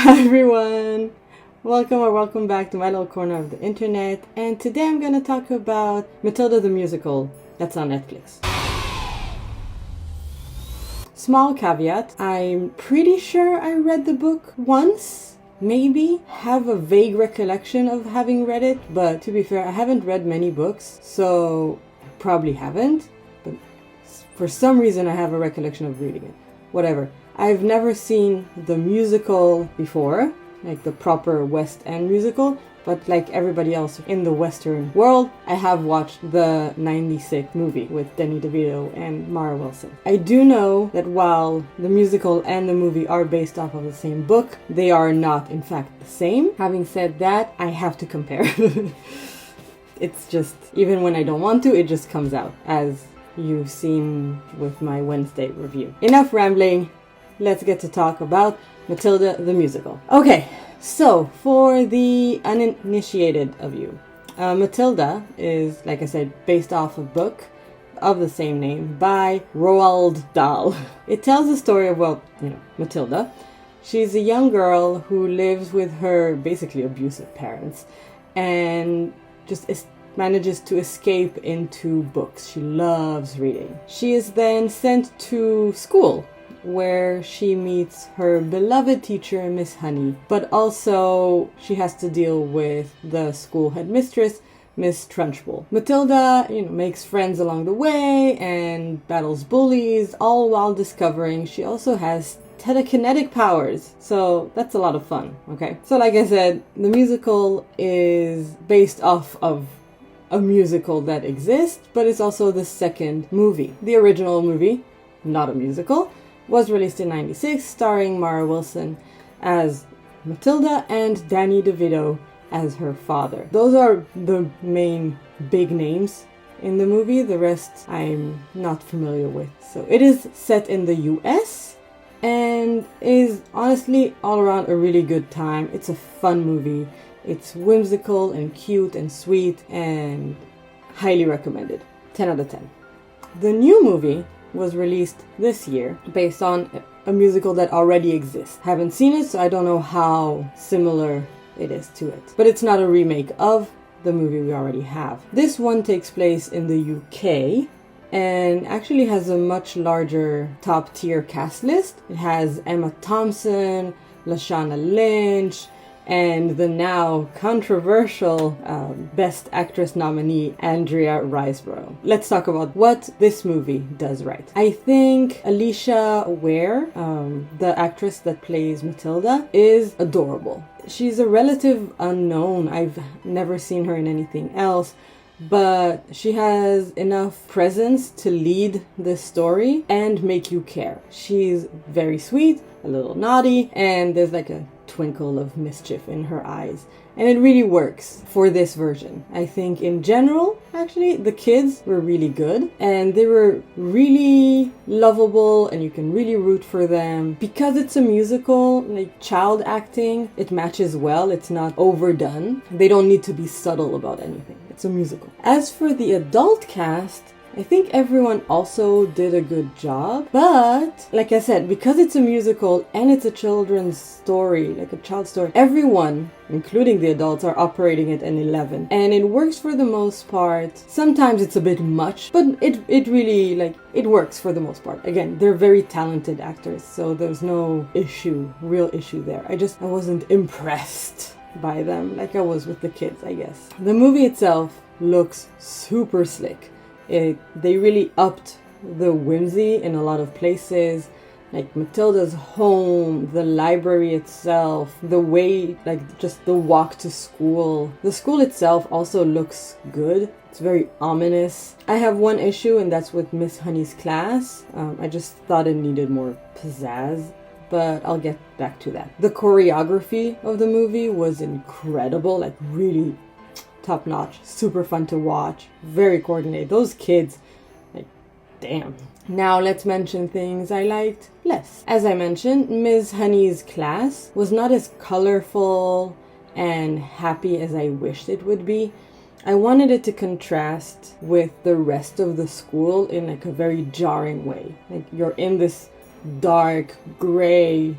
Hi everyone! Welcome back to my little corner of the internet, and today I'm gonna talk about Matilda the Musical. That's on Netflix. Small caveat, I'm pretty sure I read the book once, maybe. Have a vague recollection of having read it, but to be fair, I haven't read many books, so I probably haven't, but for some reason I have a recollection of reading it. Whatever. I've never seen the musical before, like the proper West End musical, but like everybody else in the Western world, I have watched the 96 movie with Danny DeVito and Mara Wilson. I do know that while the musical and the movie are based off of the same book, they are not in fact the same. Having said that, I have to compare. It's just, even when I don't want to, it just comes out, as you've seen with my Wednesday review. Enough rambling. Let's get to talk about Matilda the Musical. Okay, so for the uninitiated of you, Matilda is, like I said, based off a book of the same name by Roald Dahl. It tells the story of, Matilda. She's a young girl who lives with her basically abusive parents and just manages to escape into books. She loves reading. She is then sent to school, where she meets her beloved teacher, Miss Honey, but also she has to deal with the school headmistress, Miss Trunchbull. Matilda, makes friends along the way and battles bullies, all while discovering she also has telekinetic powers. So that's a lot of fun, okay? So like I said, the musical is based off of a musical that exists, but it's also the second movie. The original movie, not a musical, was released in 96, starring Mara Wilson as Matilda and Danny DeVito as her father. Those are the main big names in the movie. The rest I'm not familiar with. So it is set in the US and is honestly all around a really good time. It's a fun movie. It's whimsical and cute and sweet and highly recommended. 10 out of 10. The new movie was released this year based on a musical that already exists. Haven't seen it, so I don't know how similar it is to it. But it's not a remake of the movie we already have. This one takes place in the UK and actually has a much larger top tier cast list. It has Emma Thompson, Lashana Lynch, and the now controversial Best Actress nominee, Andrea Riseborough. Let's talk about what this movie does right. I think Alicia Ware, the actress that plays Matilda, is adorable. She's a relative unknown. I've never seen her in anything else, but she has enough presence to lead this story and make you care. She's very sweet, a little naughty, and there's like a twinkle of mischief in her eyes, and it really works for this version. I think in general, actually, the kids were really good and they were really lovable and you can really root for them. Because it's a musical, like child acting, it matches well. It's not overdone. They don't need to be subtle about anything. It's a musical. As for the adult cast, I think everyone also did a good job, but like I said, because it's a musical and it's a children's story, like a child story, everyone, including the adults, are operating at an 11, and it works for the most part. Sometimes it's a bit much, but it really, it works for the most part. Again, they're very talented actors, so there's no real issue there. I wasn't impressed by them like I was with the kids, I guess. The movie itself looks super slick. They really upped the whimsy in a lot of places, like Matilda's home, the library itself, the way, just the walk to school. The school itself also looks good. It's very ominous. I have one issue, and that's with Miss Honey's class. I just thought it needed more pizzazz, but I'll get back to that. The choreography of the movie was incredible, really top-notch, super fun to watch, very coordinated. Those kids, damn. Now let's mention things I liked less. As I mentioned, Ms. Honey's class was not as colorful and happy as I wished it would be. I wanted it to contrast with the rest of the school in a very jarring way. You're in this dark, gray,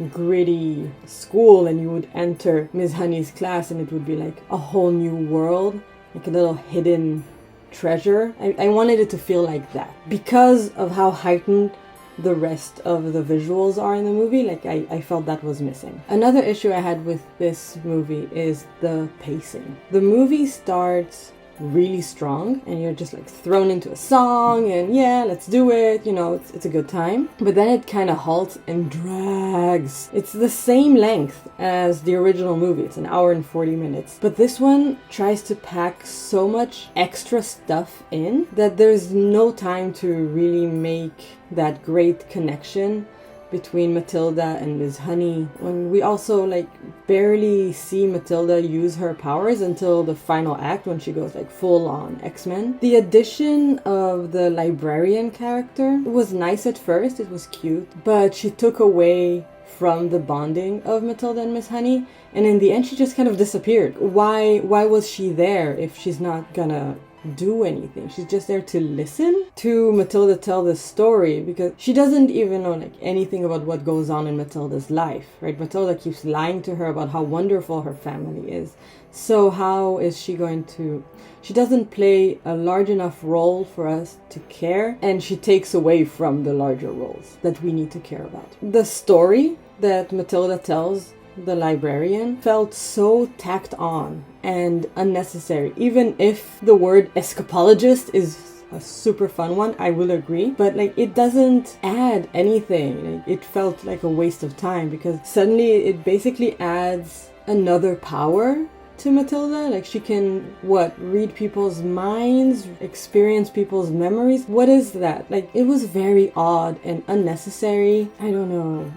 gritty school, and you would enter Miss Honey's class and it would be like a whole new world, like a little hidden treasure. I wanted it to feel like that because of how heightened the rest of the visuals are in the movie. Like I felt that was missing. Another issue I had with this movie is the pacing. The movie starts really strong and you're just like thrown into a song and yeah, let's do it, you know, it's a good time. But then it kind of halts and drags. It's the same length as the original movie. It's an hour and 40 minutes. But this one tries to pack so much extra stuff in that there's no time to really make that great connection between Matilda and Miss Honey, when we also like barely see Matilda use her powers until the final act when she goes like full on X-Men. The addition of the librarian character was nice at first, it was cute, but she took away from the bonding of Matilda and Miss Honey, and in the end she just kind of disappeared. Why was she there if she's not gonna do anything? She's just there to listen to Matilda tell the story, because she doesn't even know like anything about what goes on in Matilda's life, right? Matilda keeps lying to her about how wonderful her family is. So how is she going to... She doesn't play a large enough role for us to care, and she takes away from the larger roles that we need to care about. The story that Matilda tells the librarian felt so tacked on and unnecessary. Even if the word escapologist is a super fun one, I will agree, but like it doesn't add anything. Like, it felt like a waste of time because suddenly it basically adds another power to Matilda. Like she can read people's minds, experience people's memories. What is that? Like it was very odd and unnecessary. I don't know,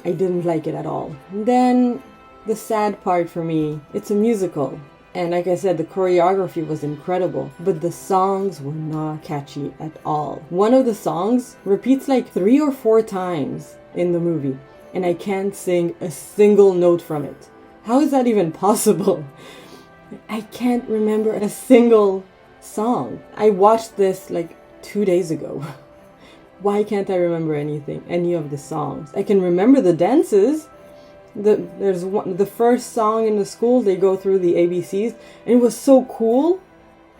I didn't like it at all. Then the sad part for me, it's a musical, and like I said, the choreography was incredible, but the songs were not catchy at all. One of the songs repeats like 3 or 4 times in the movie, and I can't sing a single note from it. How is that even possible? I can't remember a single song. I watched this like 2 days ago. Why can't I remember any of the songs? I can remember the dances. There's the first song in the school, they go through the ABCs, and it was so cool,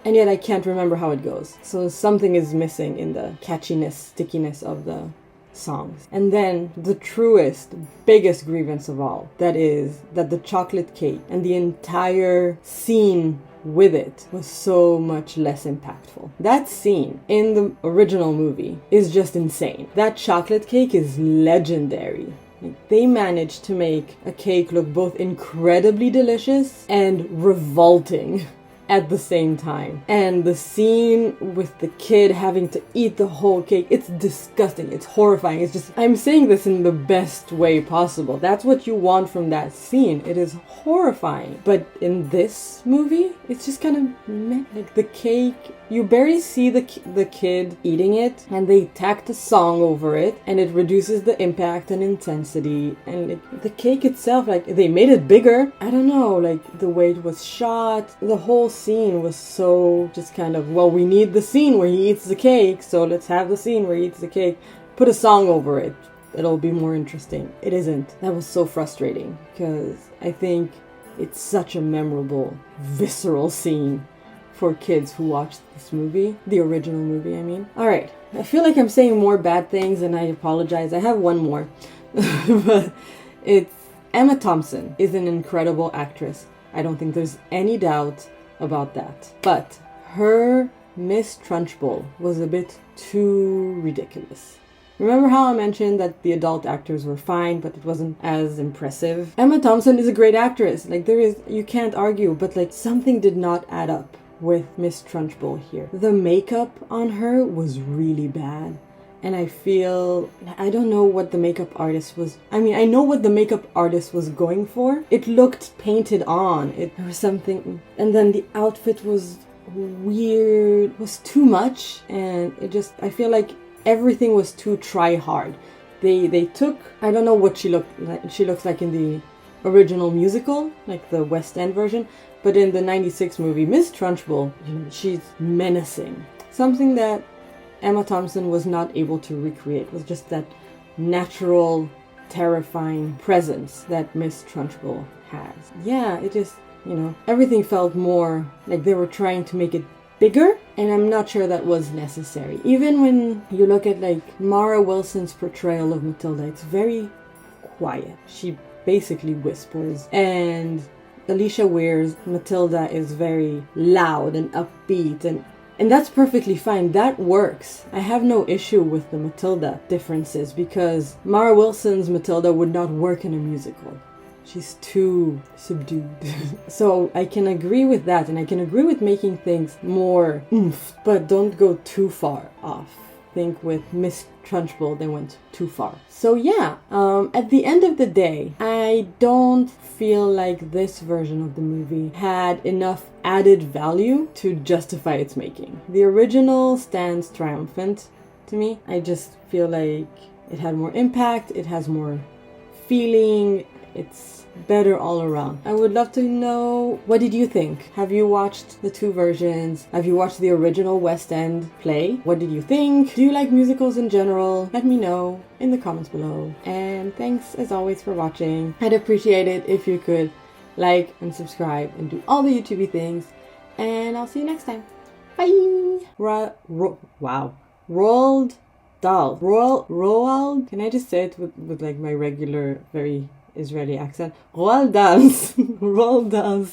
and yet I can't remember how it goes. So something is missing in the catchiness, stickiness of the songs. And then the truest, biggest grievance of all, that is that the chocolate cake and the entire scene with it was so much less impactful. That scene in the original movie is just insane. That chocolate cake is legendary. Like, they managed to make a cake look both incredibly delicious and revolting at the same time. And the scene with the kid having to eat the whole cake, it's disgusting, it's horrifying. It's just, I'm saying this in the best way possible. That's what you want from that scene. It is horrifying. But in this movie, it's just kind of meh. Like the cake, you barely see the kid eating it, and they tacked a song over it, and it reduces the impact and intensity. And the cake itself, like they made it bigger. I don't know, like the way it was shot, the whole scene was so just kind of, well, we need the scene where he eats the cake, so let's have the scene where he eats the cake. Put a song over it. It'll be more interesting. It isn't. That was so frustrating because I think it's such a memorable, visceral scene for kids who watched this movie. The original movie, I mean. Alright, I feel like I'm saying more bad things and I apologize. I have one more. But it's Emma Thompson is an incredible actress. I don't think there's any doubt about that. But her Miss Trunchbull was a bit too ridiculous. Remember how I mentioned that the adult actors were fine, but it wasn't as impressive? Emma Thompson is a great actress. Like, you can't argue, but like something did not add up with Miss Trunchbull here. The makeup on her was really bad. And I don't know what the makeup artist was. I mean, I know what the makeup artist was going for. It looked painted on. There was something. And then the outfit was weird. It was too much. And I feel like everything was too try hard. They took, I don't know what she looked like. She looks like in the original musical, like the West End version. But in the 96 movie, Miss Trunchbull, she's menacing. Something that Emma Thompson was not able to recreate was just that natural terrifying presence that Miss Trunchbull has. Yeah, it just, everything felt more like they were trying to make it bigger, and I'm not sure that was necessary. Even when you look at like Mara Wilson's portrayal of Matilda, it's very quiet. She basically whispers, and Alicia Weir's Matilda is very loud and upbeat, and that's perfectly fine. That works. I have no issue with the Matilda differences because Mara Wilson's Matilda would not work in a musical. She's too subdued. So I can agree with that, and I can agree with making things more oomph, but don't go too far off. I think with Miss Trunchbull, they went too far. So yeah, at the end of the day, I don't feel like this version of the movie had enough added value to justify its making. The original stands triumphant to me. I just feel like it had more impact, it has more feeling, it's better all around. I would love to know, what did you think? Have you watched the two versions? Have you watched the original West End play? What did you think? Do you like musicals in general? Let me know in the comments below. And thanks as always for watching. I'd appreciate it if you could like and subscribe and do all the YouTubey things. And I'll see you next time. Bye! Wow. Roald Dahl. Roald? Can I just say it with like my regular, very Israeli accent? Roald Dahl. Roald Dahl.